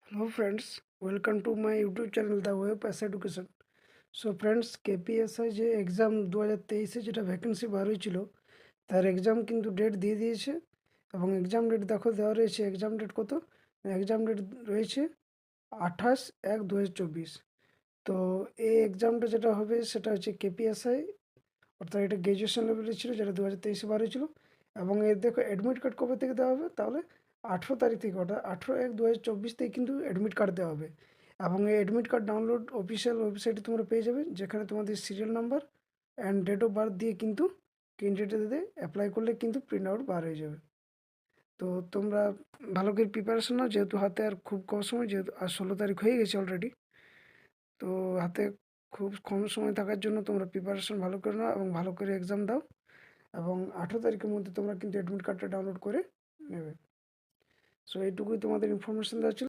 Hello friends, welcome to my YouTube channel The Way of Pass Education. So friends KPSI যে exam 2023-এ যেটা vacancy বার হয়েছিল তার exam কিন্তু date দিয়ে দিয়েছে এবং এক্সাম ডেট দেখো দেওয়া রয়েছে। এক্সাম ডেট কত? এক্সাম ডেট রয়েছে 28/1/2024। তো এই এক্সামটা যেটা হবে সেটা হচ্ছে কেপিএসআই, অর্থাৎ এটা গ্র্যাজুয়েশন লেভেলের ছিল, যেটা 2023-এ বার হয়েছিল। এবং এর দেখো অ্যাডমিট কার্ড কবে থেকে দেওয়া হবে, তাহলে 18 তারিখ থেকে, অর্থাৎ 18/1/2024 থেকে কিন্তু অ্যাডমিট কার্ড দেওয়া হবে। এবং এই অ্যাডমিট কার্ড ডাউনলোড অফিসিয়াল ওয়েবসাইটে তোমরা পেয়ে যাবে, যেখানে তোমাদের serial number and date of birth দিয়ে কিন্তু ক্যান্ডিডেটদের অ্যাপ্লাই করলে কিন্তু প্রিন্ট আউট বার হয়ে যাবে। তো তোমরা ভালো করে প্রিপারেশন নাও, যেহেতু হাতে আর খুব কম সময়, যেহেতু আর 16 তারিখ হয়ে গেছে অলরেডি। তো হাতে খুব কম সময় থাকার জন্য তোমরা প্রিপারেশন ভালো করে নাও এবং ভালো করে এক্সাম দাও। এবং 18 তারিখের মধ্যে তোমরা কিন্তু অ্যাডমিট কার্ডটা ডাউনলোড করে নেবে। সো এইটুকুই তোমাদের ইনফরমেশান দেওয়া ছিল।